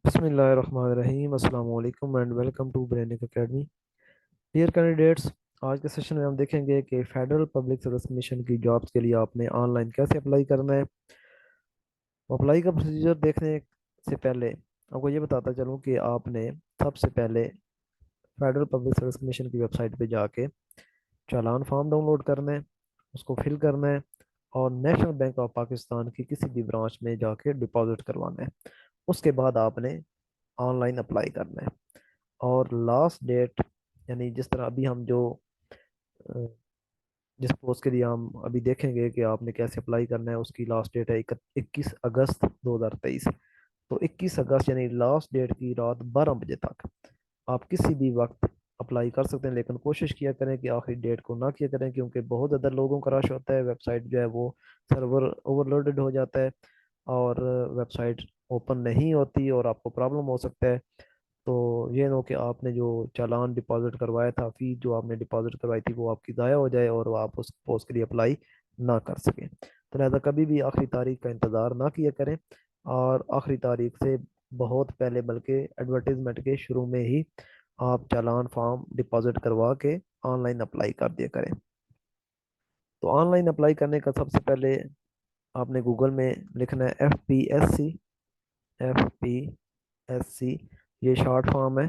बिस्मिल्लाहिर्रहमानिर्रहीम अस्सलाम वालेकुम and welcome to Brainic academy. Dear candidates, आज के सेशन में हम देखेंगे कि फेडरल पब्लिक सर्विस कमीशन की जॉब्स के लिए आपने ऑनलाइन कैसे अप्लाई करना है। अप्लाई का प्रोसीजर देखने से पहले आपको ये बताता चलूँ कि आपने सबसे पहले फेडरल पब्लिक सर्विस कमीशन की वेबसाइट पे जाके चालान फॉर्म डाउनलोड करना है, उसको फिल करना है और नेशनल बैंक ऑफ पाकिस्तान की किसी भी ब्रांच में जाके डिपॉजिट करवाना है। उसके बाद आपने ऑनलाइन अप्लाई करना है और लास्ट डेट, यानी जिस तरह अभी हम जो अ, जिस पोस्ट के लिए हम अभी देखेंगे कि आपने कैसे अप्लाई करना है, उसकी लास्ट डेट है 21 अगस्त 2023। तो 21 अगस्त यानी लास्ट डेट की रात 12 बजे तक आप किसी भी वक्त अप्लाई कर सकते हैं, लेकिन कोशिश किया करें कि आखिरी डेट को ना किया करें, क्योंकि बहुत ज़्यादा लोगों का रश होता है। वेबसाइट जो है वो सर्वर ओवरलोडेड हो जाता है और वेबसाइट ओपन नहीं होती और आपको प्रॉब्लम हो सकता है। तो ये ना हो कि आपने जो चालान डिपॉजिट करवाया था, फीस जो आपने डिपॉजिट करवाई थी, वो आपकी ज़ाया हो जाए और वो आप उस पोस्ट के लिए अप्लाई ना कर सकें। तो लिहाजा कभी भी आखिरी तारीख का इंतज़ार ना किया करें और आखिरी तारीख से बहुत पहले, बल्कि एडवर्टीजमेंट के शुरू में ही आप चालान फॉर्म डिपॉजिट करवा के ऑनलाइन अप्लाई कर दिया करें। तो ऑनलाइन अप्लाई करने का सबसे पहले आपने गूगल में लिखना है FPSC। FPSC ये शॉर्ट फॉर्म है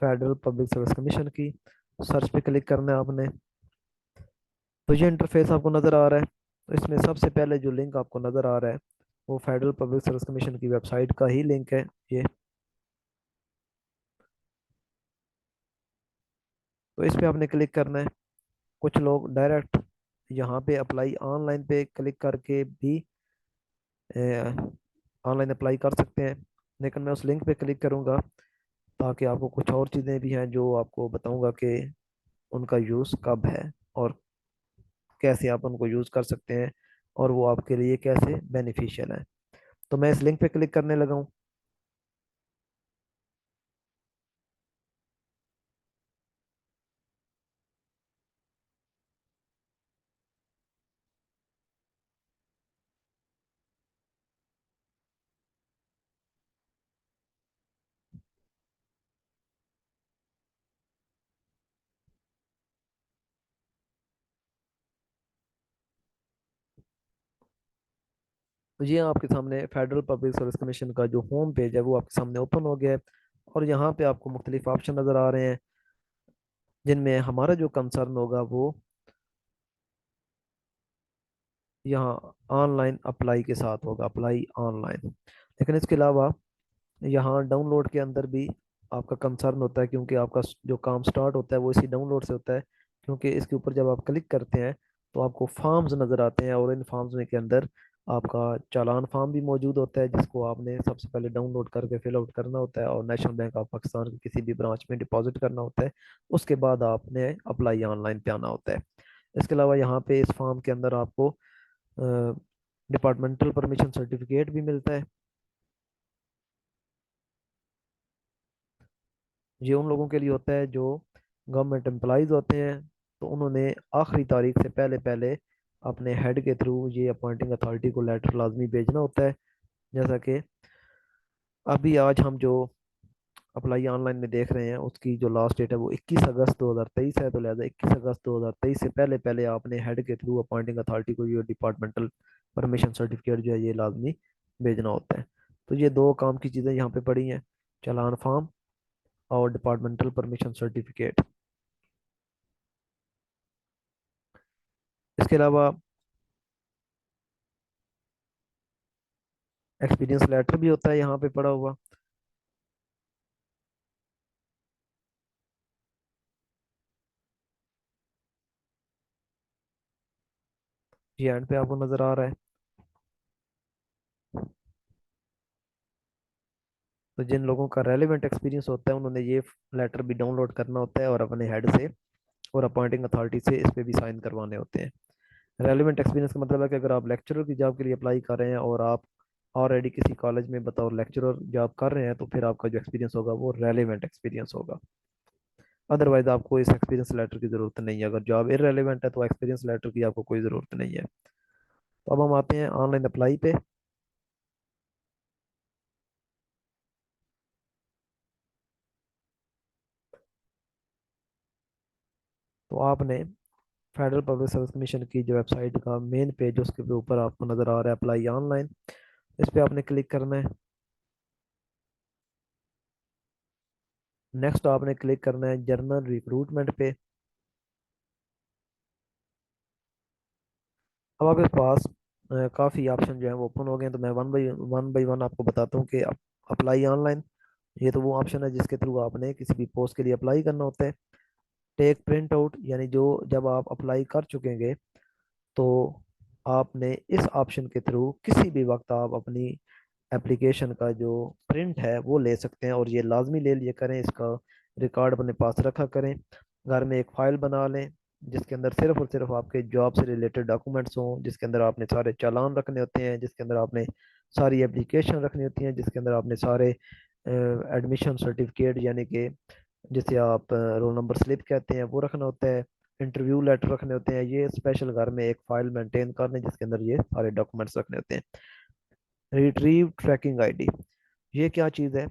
फेडरल पब्लिक सर्विस कमीशन की। सर्च पे क्लिक करना है आपने। तो ये इंटरफेस आपको नज़र आ रहा है। तो इसमें सबसे पहले जो लिंक आपको नज़र आ रहा है वो फेडरल पब्लिक सर्विस कमीशन की वेबसाइट का ही लिंक है ये। तो इस पे आपने क्लिक करना है। कुछ लोग डायरेक्ट यहाँ पे अप्लाई ऑनलाइन पे क्लिक करके भी ऑनलाइन अप्लाई कर सकते हैं, लेकिन मैं उस लिंक पे क्लिक करूँगा ताकि आपको कुछ और चीज़ें भी हैं जो आपको बताऊंगा कि उनका यूज़ कब है और कैसे आप उनको यूज़ कर सकते हैं और वो आपके लिए कैसे बेनिफिशियल है। तो मैं इस लिंक पे क्लिक करने लगा हूँ। तो ये आपके सामने फेडरल पब्लिक सर्विस कमीशन का जो होम पेज है वो आपके सामने ओपन हो गया है और यहाँ पे आपको मुख्तलिफ ऑप्शन नज़र आ रहे हैं, जिनमें हमारा जो कंसर्न होगा वो यहाँ ऑनलाइन अप्लाई के साथ होगा, अप्लाई ऑनलाइन। लेकिन इसके अलावा यहाँ डाउनलोड के अंदर भी आपका कंसर्न होता है, क्योंकि आपका जो काम स्टार्ट होता है वो इसी डाउनलोड से होता है। क्योंकि इसके ऊपर जब आप क्लिक करते हैं तो आपको फॉर्म्स नज़र आते हैं और इन फॉर्म्स में के अंदर आपका चालान फॉर्म भी मौजूद होता है, जिसको आपने सबसे पहले डाउनलोड करके फिल आउट करना होता है और नेशनल बैंक ऑफ पाकिस्तान की किसी भी ब्रांच में डिपॉजिट करना होता है। उसके बाद आपने अप्लाई ऑनलाइन पे आना होता है। इसके अलावा यहाँ पे इस फॉर्म के अंदर आपको डिपार्टमेंटल परमिशन सर्टिफिकेट भी मिलता है। ये उन लोगों के लिए होता है जो गवर्नमेंट एम्प्लॉयज़ होते हैं, तो उन्होंने आखिरी तारीख से पहले पहले अपने हेड के थ्रू ये अपॉइंटिंग अथॉरिटी को लेटर लाजमी भेजना होता है। जैसा कि अभी आज हम जो अप्लाई ऑनलाइन में देख रहे हैं उसकी जो लास्ट डेट है वो 21 अगस्त 2023 है। तो लिहाजा 21 अगस्त 2023 से पहले पहले आपने हेड के थ्रू अपॉइंटिंग अथॉरिटी को ये डिपार्टमेंटल परमिशन सर्टिफिकेट जो है ये लाजमी भेजना होता है। तो ये दो काम की चीज़ें यहाँ पे पड़ी हैं, चालान फॉर्म और डिपार्टमेंटल परमिशन सर्टिफिकेट। इसके अलावा एक्सपीरियंस लेटर भी होता है यहाँ पे पड़ा हुआ। ये एंड पे आपको नज़र आ रहा है। तो जिन लोगों का रेलिवेंट एक्सपीरियंस होता है उन्होंने ये लेटर भी डाउनलोड करना होता है और अपने हेड से और अपॉइंटिंग अथॉरिटी से इस पे भी साइन करवाने होते हैं। रेलिवेंट एक्सपीरियंस का मतलब है कि अगर आप लेक्चरर की जॉब के लिए अप्लाई कर रहे हैं और आप ऑलरेडी किसी कॉलेज में बतौर लेक्चरर जॉब कर रहे हैं, तो फिर आपका जो एक्सपीरियंस होगा वो रेलिवेंट एक्सपीरियंस होगा। अदरवाइज आपको इस एक्सपीरियंस लेटर की ज़रूरत नहीं है। अगर जॉब इररेलेवेंट है तो एक्सपीरियंस लेटर की आपको कोई ज़रूरत नहीं है। तो अब हम आते हैं ऑनलाइन अप्लाई पे। आपने फेडरल पब्लिक सर्विस कमीशन की जो वेबसाइट का मेन पेज, उसके ऊपर आपको नज़र आ रहा है अप्लाई ऑनलाइन, इस पे आपने क्लिक करना है। नेक्स्ट आपने क्लिक करना है जर्नल रिक्रूटमेंट पे। अब आपके पास काफ़ी ऑप्शन जो है वो ओपन हो गए हैं, तो मैं वन बाई वन आपको बताता हूँ कि अप्लाई ऑनलाइन, ये तो वो ऑप्शन है जिसके थ्रू आपने किसी भी पोस्ट के लिए अप्लाई करना होता है। टेक प्रिंट आउट, यानी जो जब आप अप्लाई कर चुकेंगे तो आपने इस ऑप्शन के थ्रू किसी भी वक्त आप अपनी एप्लीकेशन का जो प्रिंट है वो ले सकते हैं, और ये लाजमी ले लिए करें, इसका रिकॉर्ड अपने पास रखा करें। घर में एक फाइल बना लें जिसके अंदर सिर्फ और सिर्फ आपके जॉब से रिलेटेड डॉक्यूमेंट्स हों, जिसके अंदर आपने सारे चालान रखने होते हैं, जिसके अंदर आपने सारी एप्लीकेशन रखनी होती हैं, जिसके अंदर आपने सारे एडमिशन सर्टिफिकेट, यानी कि जिसे आप रोल नंबर स्लिप कहते हैं, वो रखना होता है। इंटरव्यू लेटर रखने होते हैं। ये स्पेशल घर में एक फाइल मेंटेन कर लें जिसके अंदर ये सारे डॉक्यूमेंट्स रखने होते हैं। रिट्रीव ट्रैकिंग आईडी, ये क्या चीज़ है?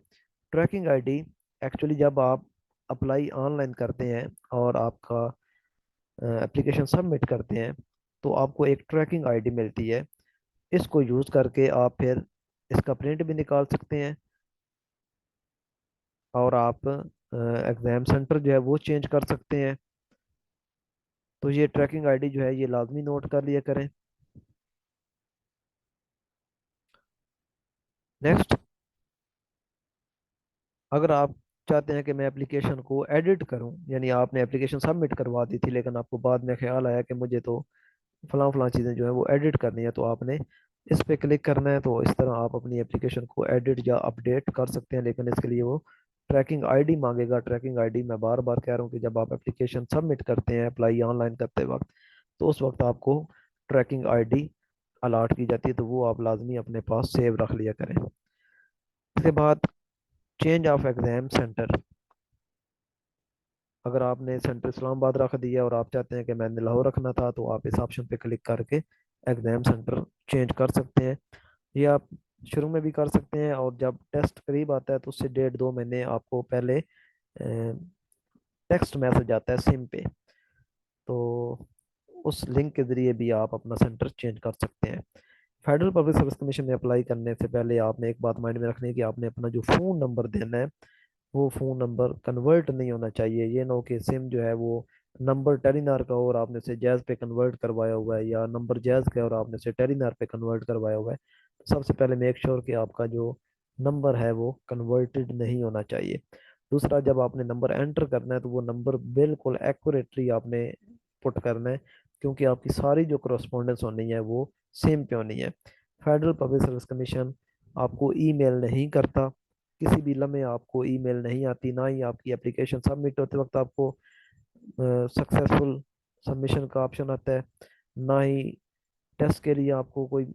ट्रैकिंग आईडी एक्चुअली जब आप अप्लाई ऑनलाइन करते हैं और आपका एप्लीकेशन सबमिट करते हैं तो आपको एक ट्रैकिंग आईडी मिलती है। इसको यूज़ करके आप फिर इसका प्रिंट भी निकाल सकते हैं, और आप एग्ज़ाम सेंटर जो है वो चेंज कर सकते हैं। तो ये ट्रैकिंग आईडी जो है ये लाजमी नोट कर लिया करें। नेक्स्ट, अगर आप चाहते हैं कि मैं एप्लीकेशन को एडिट करूं, यानी आपने एप्लीकेशन सबमिट करवा दी थी लेकिन आपको बाद में ख्याल आया कि मुझे तो फलां फलां चीज़ें जो है वो एडिट करनी है, तो आपने इस पे क्लिक करना है। तो इस तरह आप अपनी एप्लीकेशन को एडिट या अपडेट कर सकते हैं, लेकिन इसके लिए वो ट्रैकिंग आईडी मांगेगा। ट्रैकिंग आईडी मैं बार बार कह रहा हूँ कि जब आप एप्लीकेशन सबमिट करते हैं अप्लाई ऑनलाइन करते वक्त, तो उस वक्त आपको ट्रैकिंग आईडी अलाट की जाती है, तो वो आप लाजमी अपने पास सेव रख लिया करें। इसके बाद चेंज ऑफ एग्जाम सेंटर, अगर आपने सेंटर इस्लामाबाद रख दिया और आप चाहते हैं कि मैंने लाहौर रखना था, तो आप इस ऑप्शन पे क्लिक करके एग्जाम सेंटर चेंज कर सकते हैं। ये आप शुरू में भी कर सकते हैं, और जब टेस्ट करीब आता है तो उससे 1.5-2 महीने आपको पहले टेक्स्ट मैसेज आता है सिम पे, तो उस लिंक के जरिए भी आप अपना सेंटर चेंज कर सकते हैं। फेडरल पब्लिक सर्विस कमीशन में अप्लाई करने से पहले आपने एक बात माइंड में रखनी है कि आपने अपना जो फ़ोन नंबर देना है वो फ़ोन नंबर कन्वर्ट नहीं होना चाहिए। ये ना हो कि सिम जो है वो नंबर टेलीनार का हो और आपने उसे जैज़ पे कन्वर्ट करवाया हुआ है, या नंबर जैज़ का है और आपने उसे टेलीनार पे कन्वर्ट करवाया हुआ है। तो सबसे पहले मेक श्योर कि आपका जो नंबर है वो कन्वर्टेड नहीं होना चाहिए। दूसरा, जब आपने नंबर एंटर करना है तो वो नंबर बिल्कुल एक्यूरेटली आपने पुट करना है, क्योंकि आपकी सारी जो करस्पॉन्डेंस होनी है वो सेम पे होनी है। फेडरल पब्लिक सर्विस कमीशन आपको ईमेल नहीं करता, किसी भी लम्हे आपको ईमेल नहीं आती, ना ही आपकी एप्लीकेशन सबमिट होते वक्त आपको सक्सेसफुल सबमिशन का ऑप्शन आता है, ना ही टेस्ट के लिए आपको कोई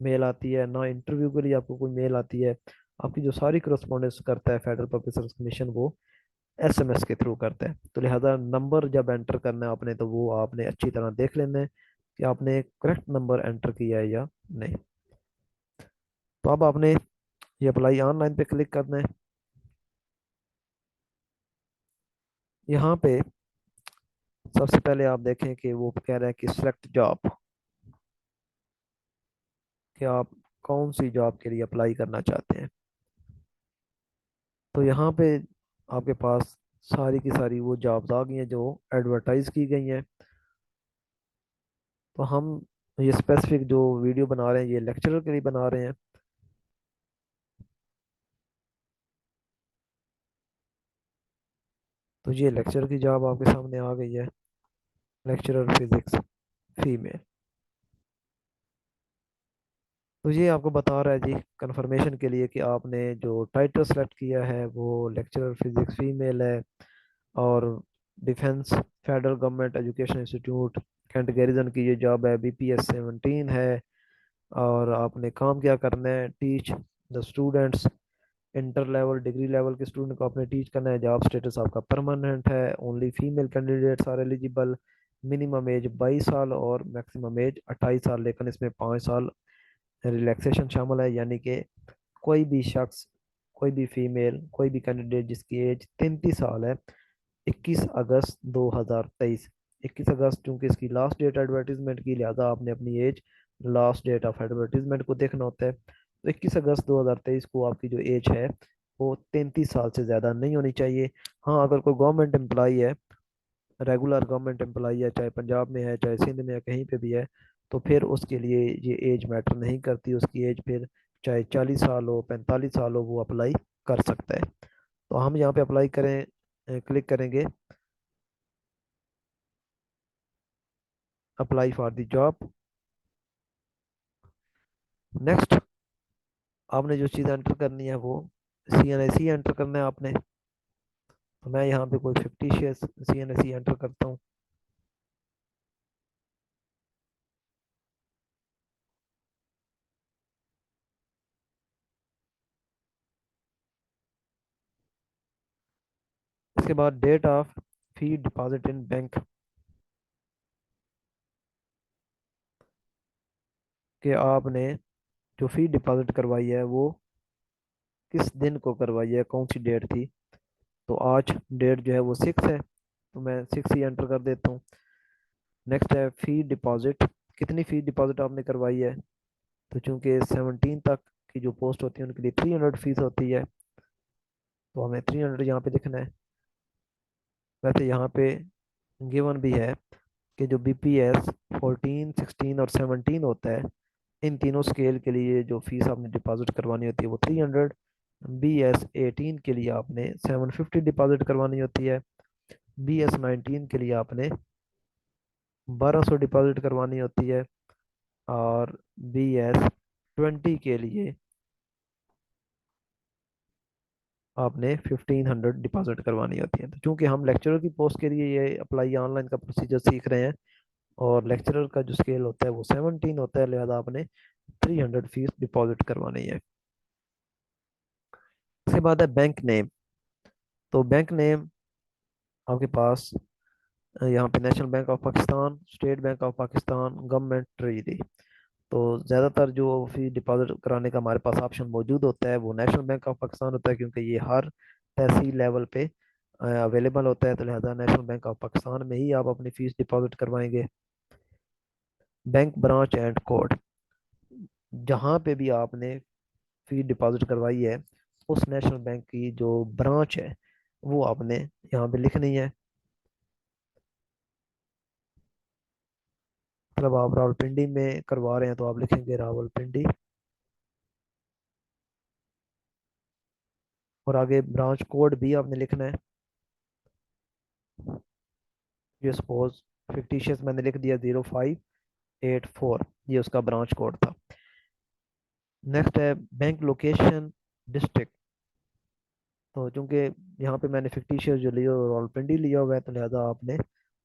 मेल आती है, ना इंटरव्यू के लिए आपको कोई मेल आती है। आपकी जो सारी करस्पॉन्डेंस करता है फेडरल पब्लिक सर्विस कमीशन वो एसएमएस के थ्रू करता है। तो लिहाजा नंबर जब एंटर करना है आपने, तो वो आपने अच्छी तरह देख लेना है कि आपने करेक्ट नंबर एंटर किया है या नहीं। तो अब आपने ये अप्लाई ऑनलाइन पे क्लिक करना है। यहाँ पे सबसे पहले आप देखें कि वो कह रहा है कि सिलेक्ट जॉब, कि आप कौन सी जॉब के लिए अप्लाई करना चाहते हैं। तो यहाँ पे आपके पास सारी की सारी वो जॉब्स आ गई हैं जो एडवर्टाइज की गई हैं। तो हम ये स्पेसिफिक जो वीडियो बना रहे हैं ये लेक्चरर के लिए बना रहे हैं। तो ये लेक्चर की जॉब आपके सामने आ गई है, लेक्चरर फिजिक्स फीमेल। तो ये आपको बता रहा है जी कंफर्मेशन के लिए कि आपने जो टाइटल सेलेक्ट किया है वो लेक्चरर फिजिक्स फीमेल है, और defence federal government education institute cantt garrison की ये जॉब है, BPS 17 है। और आपने काम क्या करना है? Teach the students, inter level degree level के स्टूडेंट को आपने टीच करना है। जॉब स्टेटस आपका परमानेंट है। Only female candidates are eligible. Minimum age 22 साल और मैक्सिमम एज 28 साल, लेकिन इसमें 5 साल रिलैक्सेशन शामिल है, यानी कि कोई भी शख्स, कोई भी फीमेल, कोई भी कैंडिडेट जिसकी एज 33 साल है, 21 अगस्त 2023। 21 अगस्त चूंकि इसकी लास्ट डेट एडवर्टीजमेंट की, लिहाजा आपने अपनी age last date of advertisement को देखना होता है। तो 21 अगस्त 2023 को आपकी जो एज है वो 33 साल से ज़्यादा नहीं होनी चाहिए। हाँ, अगर कोई गवर्नमेंट एम्प्लॉई है, रेगुलर गवर्नमेंट एम्प्लॉई है, चाहे पंजाब में है चाहे सिंध में है, कहीं पे भी है, तो फिर उसके लिए ये एज मैटर नहीं करती। उसकी एज फिर चाहे 40 साल हो 45 साल हो, वो अप्लाई कर सकता है। तो हम यहाँ पे अप्लाई करें, क्लिक करेंगे apply for the job. Next आपने जो चीज़ एंटर करनी है वो CNSE एंटर करना है आपने। तो मैं यहाँ पे कोई फिक्टिशियस CNSE एंटर करता हूँ। इसके बाद date of fee deposit in bank, के आपने जो फी डिपॉजिट करवाई है वो किस दिन को करवाई है, कौन सी डेट थी। तो आज डेट जो है वो 6 है, तो मैं 6 ही एंटर कर देता हूँ। नेक्स्ट है फी डिपॉजिट, कितनी फी डिपॉजिट आपने करवाई है। तो चूंकि 17 तक की जो पोस्ट होती है उनके लिए 300 फीस होती है, तो हमें 300 यहाँ पे लिखना है। वैसे यहाँ पे गिवन भी है कि जो BPS 14, 16 और 17 होता है, इन तीनों स्केल के लिए जो फीस आपने डिपॉजिट करवानी होती है वो 300। BS 18 के लिए आपने 750 डिपॉजिट करवानी होती है। BS 19 के लिए आपने 1200 डिपॉजिट करवानी होती है। और BS 20 के लिए आपने 1500 डिपॉजिट करवानी होती है। तो चूंकि हम लेक्चरर की पोस्ट के लिए ये अप्लाई ऑनलाइन का प्रोसीजर सीख रहे हैं, और लेक्चरर का जो स्केल होता है वो 17 होता है, लिहाजा आपने 300 फीस डिपॉजिट करवानी है। उसके बाद है बैंक नेम। तो बैंक नेम आपके पास यहाँ पे national bank of Pakistan, state bank of Pakistan, government treasury. तो ज़्यादातर जो फी डिपॉजिट कराने का हमारे पास ऑप्शन मौजूद होता है वो नेशनल बैंक ऑफ पाकिस्तान होता है, क्योंकि ये हर तहसील लेवल पे अवेलेबल होता है। तो लिहाजा नेशनल बैंक ऑफ पाकिस्तान में ही आप अपनी फीस डिपॉजिट करवाएंगे। बैंक ब्रांच एंड कोड, जहाँ पे भी आपने फी डिपॉजिट करवाई है उस नेशनल बैंक की जो ब्रांच है वो आपने यहाँ पे लिखनी है। मतलब आप रावलपिंडी में करवा रहे हैं तो आप लिखेंगे रावलपिंडी, और आगे ब्रांच कोड भी आपने लिखना है। ये सपोज फिक्टिशियस मैंने लिख दिया 0584, ये उसका ब्रांच कोड था। नेक्स्ट है बैंक लोकेशन डिस्ट्रिक्ट। तो चूंकि यहाँ पे मैंने फिक्टिशियस जो लिया रावलपिंडी लिया हुआ है, तो लिहाजा आपने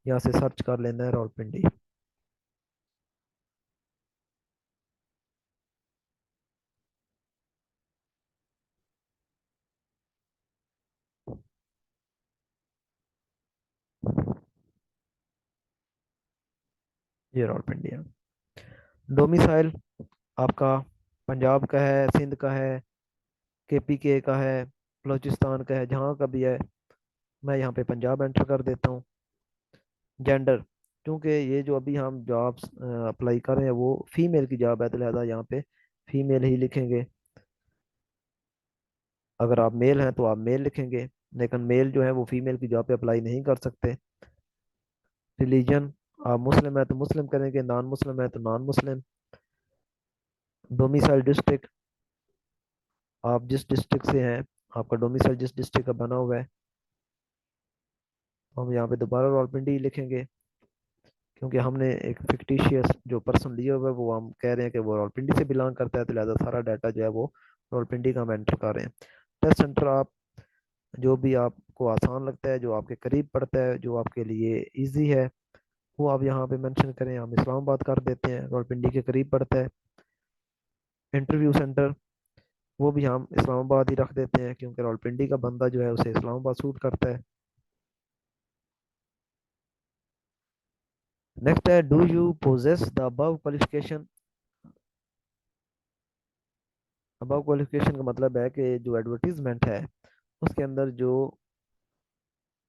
यहाँ से सर्च कर लेना है रावलपिंडी। ये रावलपिंडी है। डोमिसाइल आपका पंजाब का है, सिंध का है, KPK का है, बलूचिस्तान का है, जहाँ का भी है। मैं यहाँ पे पंजाब एंटर कर देता हूँ। जेंडर, क्योंकि ये जो अभी हम जॉब्स अप्लाई कर रहे हैं वो फीमेल की जॉब है, तो लिहाजा यहाँ पे फीमेल ही लिखेंगे। अगर आप मेल हैं तो आप मेल लिखेंगे, लेकिन मेल जो है वो फीमेल की जॉब पे अप्लाई नहीं कर सकते। रिलीजन, आप मुस्लिम है तो मुस्लिम करेंगे, नॉन मुस्लिम है तो नॉन मुस्लिम। डोमिसाइल डिस्ट्रिक्ट, आप जिस डिस्ट्रिक्ट से हैं, आपका डोमिसाइल जिस डिस्ट्रिक्ट का बना हुआ है, तो हम यहाँ पे दोबारा रावलपिंडी लिखेंगे, क्योंकि हमने एक फिक्टिशियस जो पर्सन लिया हुआ है वो हम कह रहे हैं कि वो रावलपिंडी से बिलोंग करता है, तो लिहाजा सारा डाटा जो है वो रावलपिंडी का हम एंटर कर रहे हैं। टेस्ट सेंटर, आप जो भी आपको आसान लगता है, जो आपके करीब पड़ता है, जो आपके लिए इजी है, वो आप यहाँ पे मेंशन करें। हम इस्लामाबाद कर देते हैं, रावलपिंडी के करीब पड़ता है। इंटरव्यू सेंटर, वो भी हम इस्लामाबाद ही रख देते हैं, क्योंकि रावलपिंडी का बंदा जो है उसे इस्लामाबाद सूट करता है। नेक्स्ट है do you possess the above qualification. Above qualification का मतलब है कि जो एडवर्टीजमेंट है उसके अंदर जो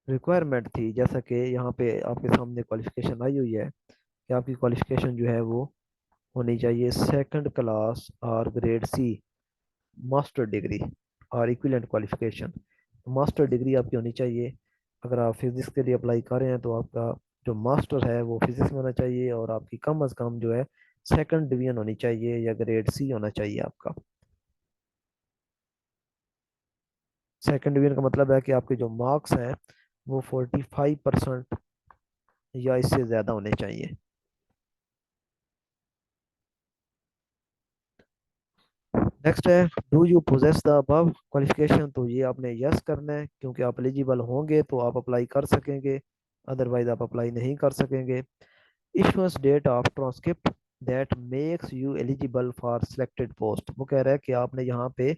रिक्वायरमेंट थी, जैसा कि यहाँ पे आपके सामने क्वालिफिकेशन आई हुई है कि आपकी क्वालिफिकेशन जो है वो होनी चाहिए सेकंड क्लास और ग्रेड सी मास्टर डिग्री और इक्विवेलेंट क्वालिफिकेशन। मास्टर डिग्री आपकी होनी चाहिए। अगर आप फिजिक्स के लिए अप्लाई कर रहे हैं तो आपका जो मास्टर है वो फिजिक्स में होना चाहिए, और आपकी कम अज कम जो है सेकंड डिवीजन होनी चाहिए या ग्रेड सी होना चाहिए आपका। सेकंड डिवीजन का मतलब है कि आपके जो मार्क्स हैं वो 45% या इससे ज़्यादा होने चाहिए। नेक्स्ट है, do you possess the above qualification. तो ये आपने यस करना है, क्योंकि आप एलिजिबल होंगे तो आप अप्लाई कर सकेंगे, अदरवाइज आप अप्लाई नहीं कर सकेंगे। Issuance date of transcript that makes you eligible for selected post. वो कह रहा है कि आपने यहाँ पे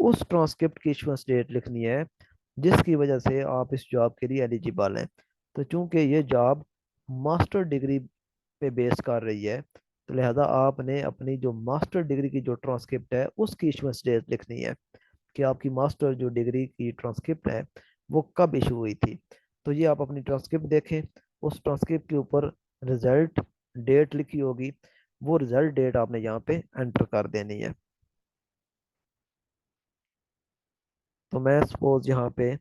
उस ट्रांसक्रिप्ट की इश्यूएंस डेट लिखनी है जिसकी वजह से आप इस जॉब के लिए एलिजिबल हैं। तो चूंकि ये जॉब मास्टर डिग्री पे बेस कर रही है, तो लिहाजा आपने अपनी जो मास्टर डिग्री की जो ट्रांसक्रिप्ट है उसकी इशुएंस डेट लिखनी है कि आपकी मास्टर जो डिग्री की ट्रांसक्रिप्ट है वो कब इशू हुई थी। तो ये आप अपनी ट्रांसक्रिप्ट देखें, उस ट्रांसक्रिप्ट के ऊपर रिजल्ट डेट लिखी होगी, वो रिजल्ट डेट आपने यहाँ पे एंटर कर देनी है। तो मैं सपोज यहाँ पे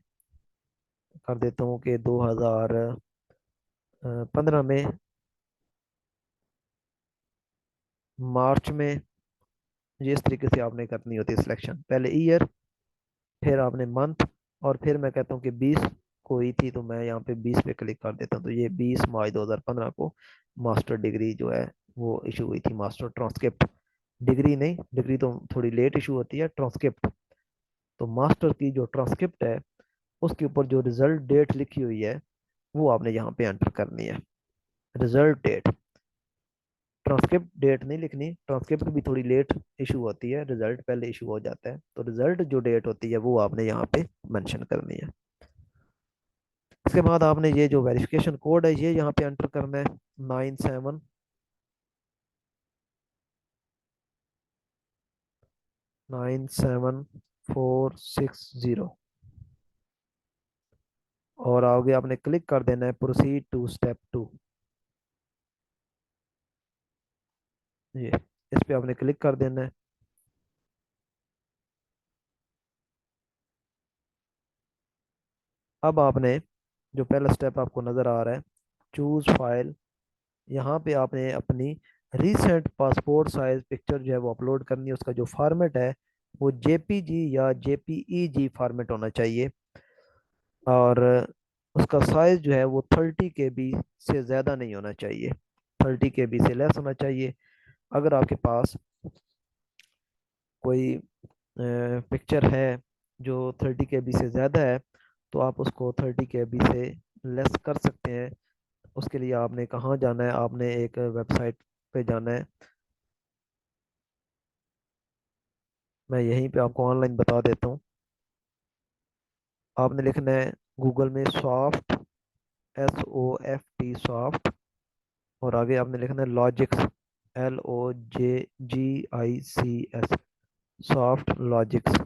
कर देता हूँ कि 2015 में मार्च में, ये इस तरीके से आपने करनी होती है सिलेक्शन। पहले ईयर, फिर आपने मंथ, और फिर मैं कहता हूँ कि 20 को ही थी तो मैं यहाँ पे 20 पे क्लिक कर देता हूँ। तो ये 20 मार्च 2015 को मास्टर डिग्री जो है वो इशू हुई थी, मास्टर ट्रांसक्रिप्ट। डिग्री नहीं, डिग्री तो थोड़ी लेट इशू होती है, ट्रांसक्रिप्ट। तो मास्टर की जो ट्रांसक्रिप्ट है उसके ऊपर जो रिजल्ट डेट लिखी हुई है वो आपने यहाँ पे एंटर करनी है, रिजल्ट डेट। ट्रांसक्रिप्ट डेट नहीं लिखनी, ट्रांसक्रिप्ट भी थोड़ी लेट इशू होती है, रिजल्ट पहले इशू हो जाता है। तो रिजल्ट जो डेट होती है वो आपने यहाँ पे मेंशन करनी है। इसके बाद आपने ये जो वेरिफिकेशन कोड है ये यहाँ पे एंटर करना है, 9797 460। और आगे आपने क्लिक कर देना है प्रोसीड टू स्टेप 2। ये इस पे आपने क्लिक कर देना है। अब आपने जो पहला स्टेप आपको नज़र आ रहा है, चूज फाइल, यहाँ पे आपने अपनी रीसेंट पासपोर्ट साइज पिक्चर जो है वो अपलोड करनी है। उसका जो फॉर्मेट है वो जेपीजी या जेपीईजी फॉर्मेट होना चाहिए, और उसका साइज जो है वो 30 KB से ज़्यादा नहीं होना चाहिए, 30 KB से लेस होना चाहिए। अगर आपके पास कोई पिक्चर है जो 30 KB से ज़्यादा है तो आप उसको 30 KB से लेस कर सकते हैं। उसके लिए आपने कहाँ जाना है, आपने एक वेबसाइट पे जाना है। मैं यहीं पे आपको ऑनलाइन बता देता हूँ। आपने लिखना है गूगल में सॉफ्ट, SOFT, और आगे आपने लिखना है लॉजिक्स, LOJGICS, सॉफ्ट लॉजिक्स।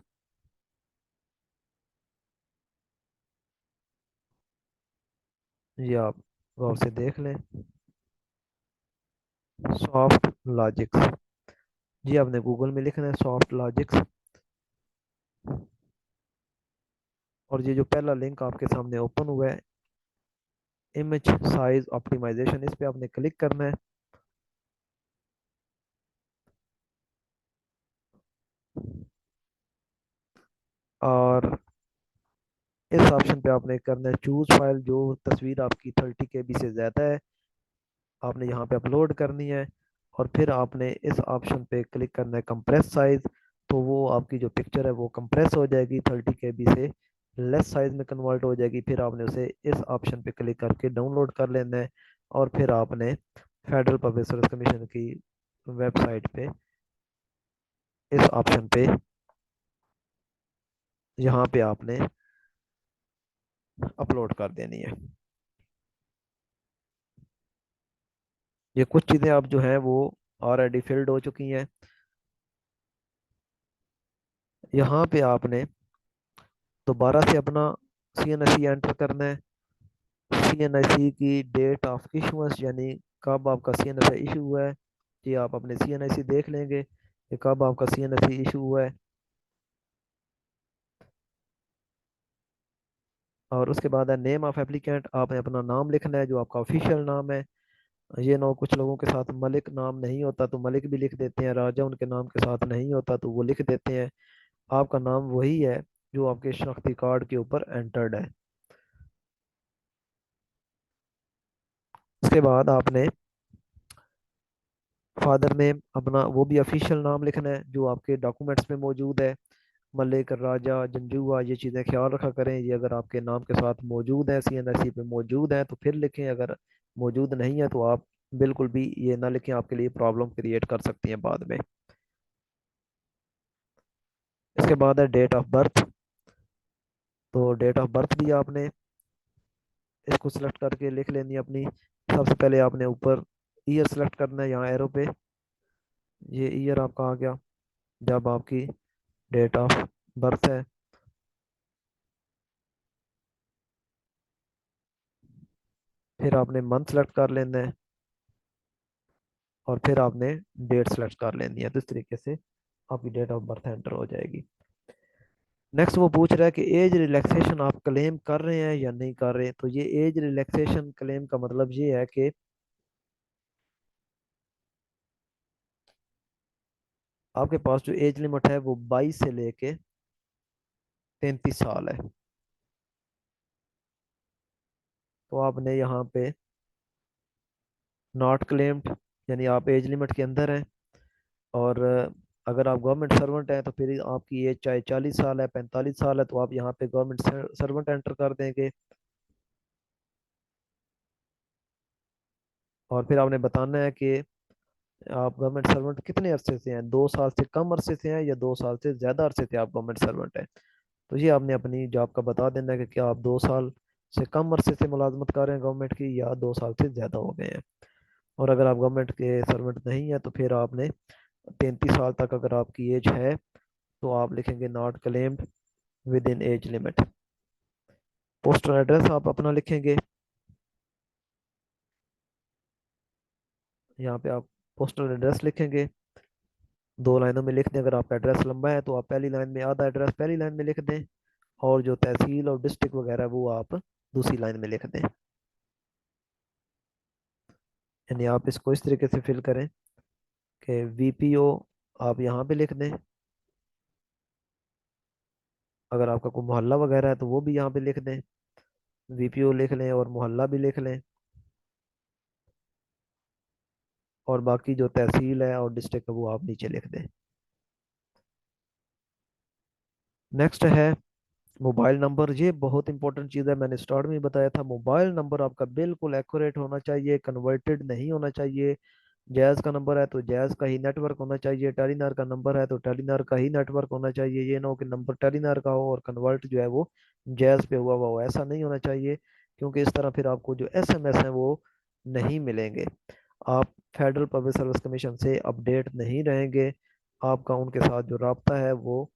ये आप गौर से देख लें, सॉफ्ट लॉजिक्स। जी आपने गूगल में लिखना है सॉफ्ट लॉजिक्स। और ये जो पहला लिंक आपके सामने ओपन हुआ है, इमेज साइज ऑप्टिमाइजेशन, इस पे आपने क्लिक करना है। और इस ऑप्शन पे आपने करना है चूज फाइल। जो तस्वीर आपकी 30 KB से ज़्यादा है आपने यहाँ पे अपलोड करनी है, और फिर आपने इस ऑप्शन पे क्लिक करना है कंप्रेस साइज। तो वो आपकी जो पिक्चर है वो कंप्रेस हो जाएगी, 30 KB से लेस साइज में कन्वर्ट हो जाएगी। फिर आपने उसे इस ऑप्शन पे क्लिक करके डाउनलोड कर लेना है, और फिर आपने फेडरल पब्लिक सर्विस कमीशन की वेबसाइट पे इस ऑप्शन पे यहाँ पे आपने अपलोड कर देनी है। ये कुछ चीज़ें अब जो हैं वो ऑलरेडी फिल्ड हो चुकी हैं। यहाँ पे आपने दोबारा से अपना CNSE एंटर करना है, CNIC की डेट ऑफ इशुएंस, यानी कब आपका CNIC इशू हुआ है। ये आप अपने CNIC देख लेंगे कि कब आपका CNIC इशू हुआ है। और उसके बाद है नेम ऑफ एप्लीकेंट, आपने अपना नाम लिखना है जो आपका ऑफिशियल नाम है। ये नो कुछ लोगों के साथ मलिक नाम नहीं होता तो मलिक भी लिख देते हैं, राजा उनके नाम के साथ नहीं होता तो वो लिख देते हैं। आपका नाम वही है जो आपके शनाख्ती कार्ड के ऊपर एंटर्ड है। उसके बाद आपने फादर नेम अपना वो भी ऑफिशियल नाम लिखना है जो आपके डॉक्यूमेंट्स में मौजूद है। मलिक, राजा, जंजुआ, ये चीज़ें ख्याल रखा करें, ये अगर आपके नाम के साथ मौजूद है, CNSC पे मौजूद है तो फिर लिखें, अगर मौजूद नहीं है तो आप बिल्कुल भी ये ना लिखें, आपके लिए प्रॉब्लम क्रिएट कर सकती हैं बाद में। इसके बाद है डेट ऑफ बर्थ। तो डेट ऑफ बर्थ भी आपने इसको सिलेक्ट करके लिख लेनी है अपनी। सबसे पहले आपने ऊपर ईयर सेलेक्ट करना है, यहाँ एरो पे। ये ईयर आपका आ गया जब आपकी डेट ऑफ बर्थ है। फिर आपने मंथ सेलेक्ट कर लेना है और फिर आपने डेट सेलेक्ट कर लेनी है, तो इस तरीके से आपकी डेट ऑफ बर्थ एंटर हो जाएगी। नेक्स्ट वो पूछ रहा है कि एज रिलैक्सेशन आप क्लेम कर रहे हैं या नहीं कर रहे। तो ये एज रिलैक्सेशन क्लेम का मतलब ये है कि आपके पास जो एज लिमिट है वो 22 से लेके 33 साल है। तो आपने यहाँ पे नॉट क्लेम्ड, यानी आप एज लिमिट के अंदर हैं। और अगर आप गवर्नमेंट सर्वेंट हैं तो फिर आपकी एज चाहे 40 साल है 45 साल है तो आप यहाँ पे गवर्नमेंट सर्वेंट एंटर कर देंगे। और फिर आपने बताना है कि आप गवर्नमेंट सर्वेंट कितने अरसे से हैं, 2 साल से कम अरसे से हैं या 2 साल से ज़्यादा अरसे से आप गवर्नमेंट सर्वेंट हैं। तो ये आपने अपनी जॉब का बता देना है कि क्या आप 2 साल से कम अरसे से मुलाजमत कर रहे हैं गवर्नमेंट की या 2 साल से ज़्यादा हो गए हैं। और अगर आप गवर्नमेंट के सर्वेंट नहीं है तो फिर आपने 33 साल तक अगर आपकी एज है तो आप लिखेंगे not claimed with in age limit. Postal address आप अपना लिखेंगे, यहाँ पे आप पोस्टल एड्रेस लिखेंगे। 2 लाइनों में लिख दें, अगर आपका एड्रेस लंबा है तो आप पहली लाइन में आधा एड्रेस पहली लाइन में लिख दें, और जो तहसील और डिस्ट्रिक्ट वगैरह वो आप दूसरी लाइन में लिख दें। यानी आप इसको इस तरीके से फिल करें कि VPO आप यहाँ पे लिख दें। अगर आपका कोई मोहल्ला वगैरह है तो वो भी यहाँ पे लिख दें, VPO लिख लें और मोहल्ला भी लिख लें। और बाकी जो तहसील है और डिस्ट्रिक्ट है वो आप नीचे लिख दें। नेक्स्ट है मोबाइल नंबर। ये बहुत इंपॉर्टेंट चीज़ है, मैंने स्टार्ट में ही बताया था। मोबाइल नंबर आपका बिल्कुल एक्यूरेट होना चाहिए, कन्वर्टेड नहीं होना चाहिए। जैज़ का नंबर है तो जैज़ का ही नेटवर्क होना चाहिए, टेलीनार का नंबर है तो टेलीनार का ही नेटवर्क होना चाहिए। ये ना हो कि नंबर टेलीनार का हो और कन्वर्ट जो है वो जैज़ पे हुआ हुआ हो, ऐसा नहीं होना चाहिए। क्योंकि इस तरह फिर आपको जो SMS हैं वो नहीं मिलेंगे। आप फेडरल पब्लिक सर्विस कमीशन से अपडेट नहीं रहेंगे, आपका उनके साथ जो रबता है वो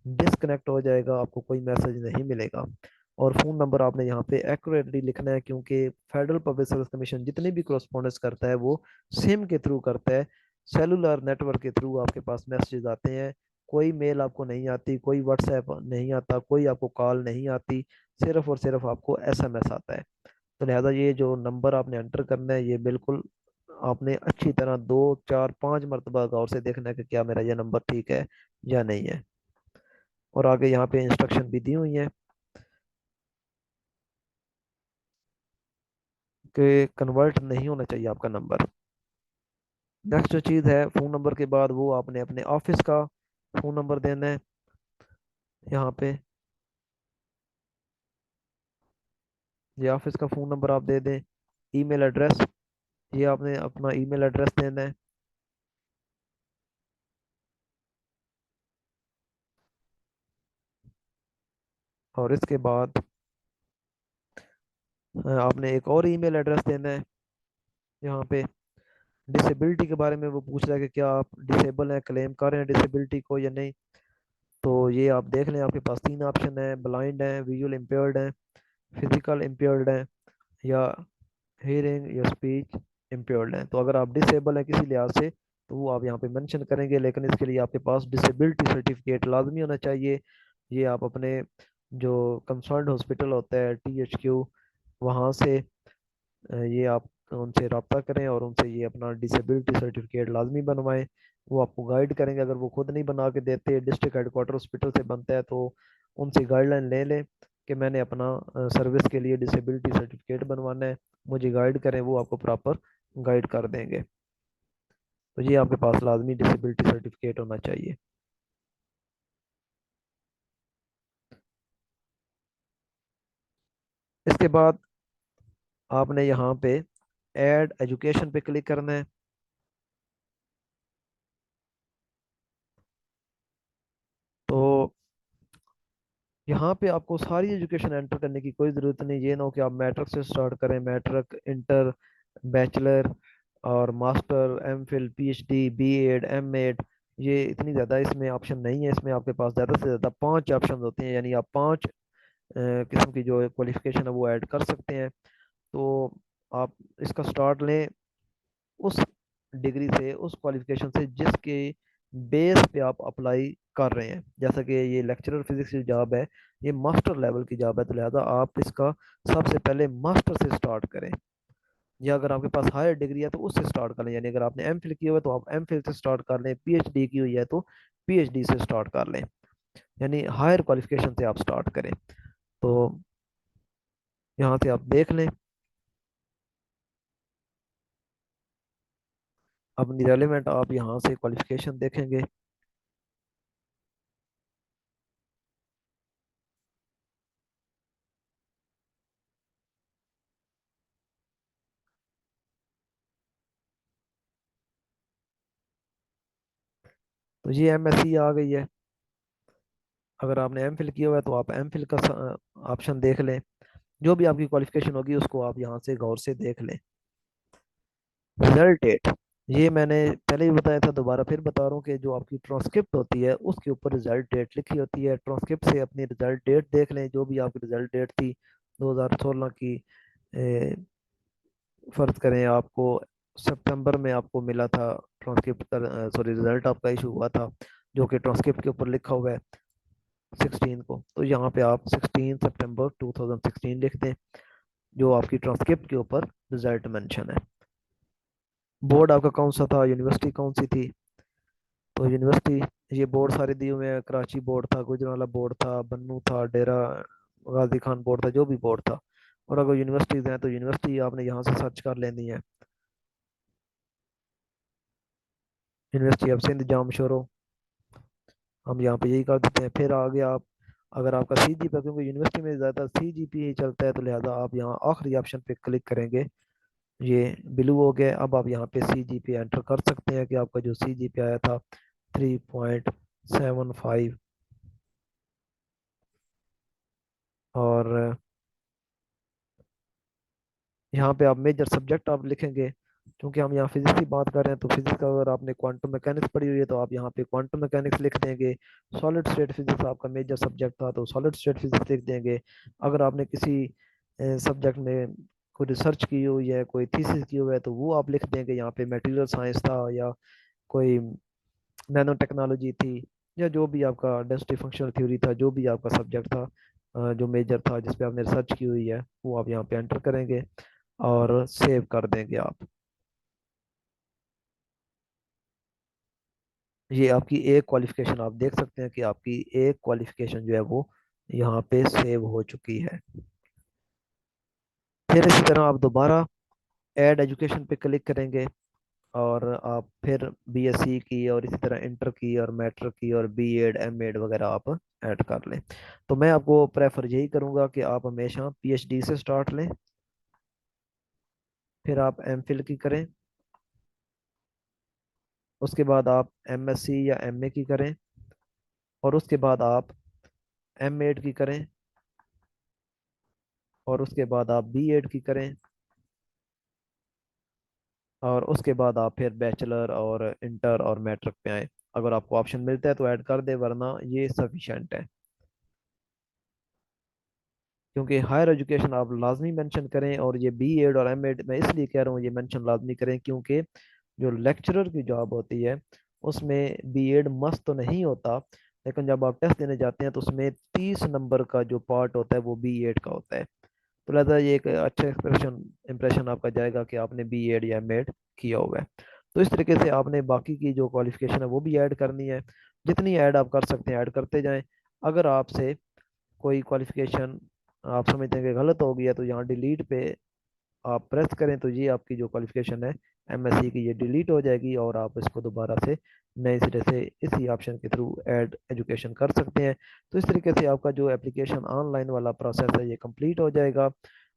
डिसकनेक्ट हो जाएगा, आपको कोई मैसेज नहीं मिलेगा। और फ़ोन नंबर आपने यहाँ पे एक्यूरेटली लिखना है, क्योंकि फेडरल पब्लिक सर्विस कमीशन जितनी भी correspondence करता है वो सिम के थ्रू करता है, सेलुलर नेटवर्क के थ्रू आपके पास मैसेजेस आते हैं। कोई मेल आपको नहीं आती, कोई व्हाट्सएप नहीं आता, कोई आपको कॉल नहीं आती, सिर्फ और सिर्फ आपको SMS आता है। तो लिहाजा ये जो नंबर आपने एंटर करना है ये बिल्कुल आपने अच्छी तरह 2 4 5 मरतबा गौर से देखना है कि क्या मेरा ये नंबर ठीक है या नहीं है। और आगे यहाँ पे इंस्ट्रक्शन भी दी हुई है कि कन्वर्ट नहीं होना चाहिए आपका नंबर। नेक्स्ट जो चीज़ है, फ़ोन नंबर के बाद वो आपने अपने ऑफिस का फ़ोन नंबर देना है यहाँ पे। ये ऑफिस का फ़ोन नंबर आप दे दें। ईमेल एड्रेस, ये आपने अपना ईमेल एड्रेस देना है। और इसके बाद आपने एक और ईमेल एड्रेस देना है यहाँ पे। डिसेबिलिटी के बारे में वो पूछ रहा है कि क्या आप डिसेबल हैं, क्लेम कर रहे हैं डिसेबिलिटी को या नहीं। तो ये आप देख लें, आपके पास 3 ऑप्शन है, ब्लाइंड है, विजुअल इम्पेयर्ड है, फिजिकल इम्पेयर्ड है। या हेयरिंग या स्पीच इम्पेयर्ड हैं। तो अगर आप डिसेबल हैं किसी लिहाज से तो वो आप यहाँ पे मेंशन करेंगे, लेकिन इसके लिए आपके पास डिसेबिलिटी सर्टिफिकेट लाजमी होना चाहिए। ये आप अपने जो कंसर्न हॉस्पिटल होता है THQ वहाँ से ये आप उनसे रब्ता करें और उनसे ये अपना डिसेबिलिटी सर्टिफिकेट लाजमी बनवाएं। वो आपको गाइड करेंगे, अगर वो खुद नहीं बना के देते, डिस्ट्रिक्ट हेडक्वार्टर हॉस्पिटल से बनता है, तो उनसे गाइडलाइन ले लें कि मैंने अपना सर्विस के लिए डिसेबिलिटी सर्टिफिकेट बनवाना है, मुझे गाइड करें, वो आपको प्रॉपर गाइड कर देंगे। तो ये आपके पास लाजमी डिसेबिलिटी सर्टिफिकेट होना चाहिए। इसके बाद आपने यहाँ पे ऐड एजुकेशन पे क्लिक करना है। तो यहाँ पे आपको सारी एजुकेशन एंटर करने की कोई ज़रूरत नहीं। ये ना हो कि आप मैट्रिक से स्टार्ट करें, मैट्रिक, इंटर, बैचलर और master, MPhil, PhD, B.Ed, M.Ed। ये इतनी ज़्यादा इसमें ऑप्शन नहीं है। इसमें आपके पास ज़्यादा से ज़्यादा 5 ऑप्शन होते हैं, यानी आप 5 किस्म की जो क्वालिफिकेशन है वो ऐड कर सकते हैं। तो आप इसका स्टार्ट लें उस डिग्री से, उस क्वालिफिकेशन से जिसके बेस पे आप अप्लाई कर रहे हैं। जैसा कि ये लेक्चरर फिजिक्स की जॉब है, ये मास्टर लेवल की जॉब है, तो लिहाजा आप इसका सबसे पहले मास्टर से स्टार्ट करें। या अगर आपके पास हायर डिग्री है तो उससे स्टार्ट कर लें, यानी अगर आपने MPhil किया हुआ है तो आप MPhil से स्टार्ट कर लें, PhD की हुई है तो PhD से स्टार्ट कर लें, यानी हायर क्वालिफिकेशन से आप स्टार्ट करें। तो यहाँ से आप देख लें अपनी रेलिवेंट, आप यहाँ से क्वालिफिकेशन देखेंगे। तो ये MSc आ गई है। अगर आपने MPhil किया हुआ है तो आप MPhil का ऑप्शन देख लें। जो भी आपकी क्वालिफिकेशन होगी उसको आप यहाँ से गौर से देख लें। रिजल्ट डेट, ये मैंने पहले ही बताया था, दोबारा फिर बता रहा हूँ कि जो आपकी ट्रांसक्रिप्ट होती है उसके ऊपर रिजल्ट डेट लिखी होती है। ट्रांसक्रिप्ट से अपनी रिजल्ट डेट देख लें, जो भी आपकी रिजल्ट डेट थी 2016 की। ए, फर्ज करें आपको सितंबर में आपको मिला था ट्रांसक्रिप्ट का, सॉरी रिजल्ट आपका इशू हुआ था, जो कि ट्रांसक्रिप्ट के ऊपर लिखा हुआ है 16 को, तो यहाँ पे आप 16 सितंबर 2016 लिख दें, जो आपकी ट्रांसक्रिप्ट के ऊपर रिजल्ट मेंशन है। बोर्ड आपका कौन सा था, यूनिवर्सिटी कौन सी थी, तो यूनिवर्सिटी, ये बोर्ड सारे दिए हुए हैं, कराची बोर्ड था, गुजरावाला बोर्ड था, बन्नू था, डेरा गाजी खान बोर्ड था, जो भी बोर्ड था। और अगर यूनिवर्सिटीज हैं तो यूनिवर्सिटी आपने यहाँ से सर्च कर लेनी है। University of Sindh Jamshoro, हम यहाँ पे यही कर देते हैं। फिर आगे आप, अगर आपका CGPA, क्योंकि यूनिवर्सिटी में ज़्यादा CGPA ही चलता है, तो लिहाजा आप यहाँ आखिरी ऑप्शन पे क्लिक करेंगे, ये ब्लू हो गया। अब आप यहाँ पे CGPA एंटर कर सकते हैं कि आपका जो CGPA आया था 3.75। और यहाँ पे आप मेजर सब्जेक्ट आप लिखेंगे, क्योंकि हम यहाँ फिजिक्स की बात कर रहे हैं, तो फिजिक्स का अगर आपने क्वांटम मैकेनिक्स पढ़ी हुई है तो आप यहाँ पे क्वांटम मैकेनिक्स लिख देंगे। सॉलिड स्टेट फिजिक्स आपका मेजर सब्जेक्ट था तो सॉलिड स्टेट फिजिक्स लिख देंगे। अगर आपने किसी सब्जेक्ट में कोई रिसर्च की हुई है, कोई थीसिस की हुई है, तो वो आप लिख देंगे। यहाँ पे मटेरियल साइंस था, या कोई नैनो टेक्नोलॉजी थी, या जो भी आपका डेंसिटी फंक्शनल थ्योरी था, जो भी आपका सब्जेक्ट था, जो मेजर था जिस पे आपने रिसर्च की हुई है, वो आप यहाँ पे एंटर करेंगे और सेव कर देंगे आप। ये आपकी एक क्वालिफिकेशन, आप देख सकते हैं कि आपकी एक क्वालिफिकेशन जो है वो यहाँ पे सेव हो चुकी है। फिर इसी तरह आप दोबारा ऐड एजुकेशन पे क्लिक करेंगे और आप फिर BSc की और इसी तरह इंटर की और मैट्रिक की और B.Ed M.Ed वगैरह आप ऐड कर लें। तो मैं आपको प्रेफर यही करूँगा कि आप हमेशा PhD से स्टार्ट लें, फिर आप MPhil की करें, उसके बाद आप MSc या MA की करें, और उसके बाद आप M.Ed की करें, और उसके बाद आप B.Ed की करें, और उसके बाद आप फिर बैचलर और इंटर और मैट्रिक पे आए। अगर आपको ऑप्शन मिलता है तो ऐड कर दे, वरना ये सफिशेंट है। क्योंकि हायर एजुकेशन आप लाजमी मेंशन करें, और ये B.Ed और M.Ed मैं इसलिए कह रहा हूँ ये मेंशन लाजमी करें क्योंकि जो लेक्चरर की जॉब होती है उसमें B.Ed मस्त तो नहीं होता, लेकिन जब आप टेस्ट देने जाते हैं तो उसमें 30 नंबर का जो पार्ट होता है वो B.Ed का होता है। तो लिहाजा ये एक अच्छा एक्सप्रेशन इम्प्रेशन आपका जाएगा कि आपने B.Ed या M.Ed किया हुआ है। तो इस तरीके से आपने बाकी की जो क्वालिफिकेशन है वो भी ऐड करनी है, जितनी ऐड आप कर सकते हैं ऐड करते जाएं। अगर आपसे कोई क्वालिफिकेशन आप समझते हैं कि गलत हो गया तो यहाँ डिलीट पे आप प्रेस करें तो ये आपकी जो क्वालिफिकेशन है MSc की ये डिलीट हो जाएगी, और आप इसको दोबारा से नए सिरे से इसी ऑप्शन के थ्रू ऐड एजुकेशन कर सकते हैं। तो इस तरीके से आपका जो एप्लीकेशन ऑनलाइन वाला प्रोसेस है ये कंप्लीट हो जाएगा,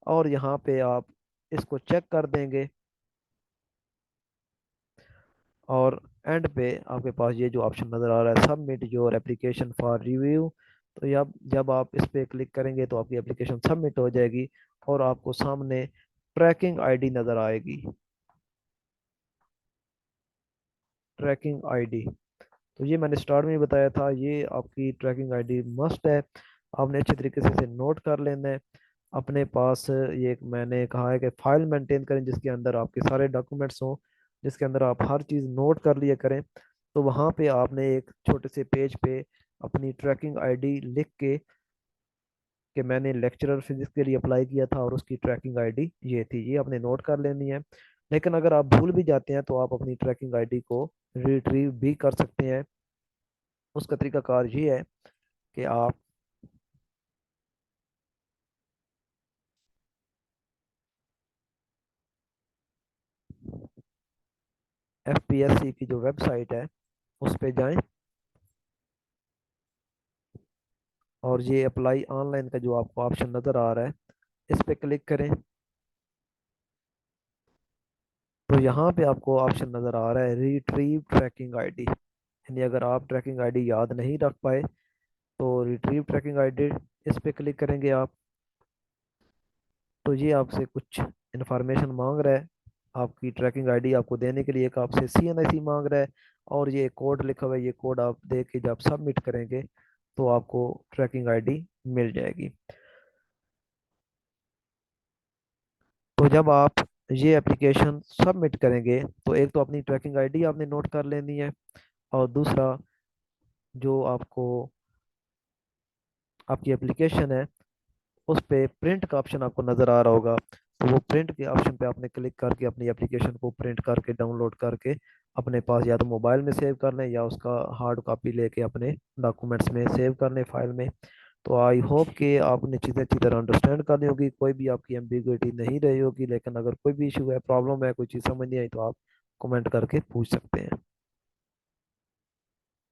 और यहाँ पे आप इसको चेक कर देंगे, और एंड पे आपके पास ये जो ऑप्शन नज़र आ रहा है submit your application for review. तो जब जब आप इस पे क्लिक करेंगे तो आपकी एप्लीकेशन सबमिट हो जाएगी, और आपको सामने ट्रैकिंग आईडी नज़र आएगी, ट्रैकिंग आईडी। तो ये मैंने स्टार्ट में ही बताया था, ये आपकी ट्रैकिंग आईडी मस्ट है, आपने अच्छे तरीके से इसे नोट कर लेना है अपने पास। ये एक मैंने कहा है कि फाइल मेंटेन करें जिसके अंदर आपके सारे डॉक्यूमेंट्स हों, जिसके अंदर आप हर चीज़ नोट कर लिया करें। तो वहाँ पे आपने एक छोटे से पेज पे अपनी ट्रैकिंग आईडी लिख के कि मैंने लेक्चरर फिजिक्स के लिए अप्लाई किया था और उसकी ट्रैकिंग आईडी ये थी, ये आपने नोट कर लेनी है। लेकिन अगर आप भूल भी जाते हैं तो आप अपनी ट्रैकिंग आईडी को रिट्रीव भी कर सकते हैं। उसका तरीकाकार ये है कि आप FPSC की जो वेबसाइट है उस पे जाएं, और ये अप्लाई ऑनलाइन का जो आपको ऑप्शन नज़र आ रहा है इस पे क्लिक करें। तो यहाँ पे आपको ऑप्शन नज़र आ रहा है रिट्रीव ट्रैकिंग आईडी, यानी अगर आप ट्रैकिंग आईडी याद नहीं रख पाए तो रिट्रीव ट्रैकिंग आईडी इस पे क्लिक करेंगे आप। तो ये आपसे कुछ इन्फॉर्मेशन मांग रहा है, आपकी ट्रैकिंग आईडी आपको देने के लिए एक आपसे CNIC मांग रहा है, और ये कोड लिखा हुआ है, ये कोड आप दे के जब सबमिट करेंगे तो आपको ट्रैकिंग आईडी मिल जाएगी। तो जब आप ये एप्लीकेशन सबमिट करेंगे तो एक तो अपनी ट्रैकिंग आईडी आपने नोट कर लेनी है, और दूसरा जो आपको आपकी एप्लीकेशन है उस पे प्रिंट का ऑप्शन आपको नज़र आ रहा होगा, तो वो प्रिंट के ऑप्शन पे आपने क्लिक करके अपनी एप्लीकेशन को प्रिंट करके डाउनलोड करके अपने पास या तो मोबाइल में सेव कर लें या उसका हार्ड कॉपी लेके अपने डॉक्यूमेंट्स में सेव कर लें फाइल में। तो आई होप कि आपने चीज़ें अच्छी तरह अंडरस्टैंड कर ली होगी, कोई भी आपकी एम्बिग्युइटी नहीं रही होगी। लेकिन अगर कोई भी इशू है, प्रॉब्लम है, कोई चीज़ समझ नहीं आई तो आप कमेंट करके पूछ सकते हैं।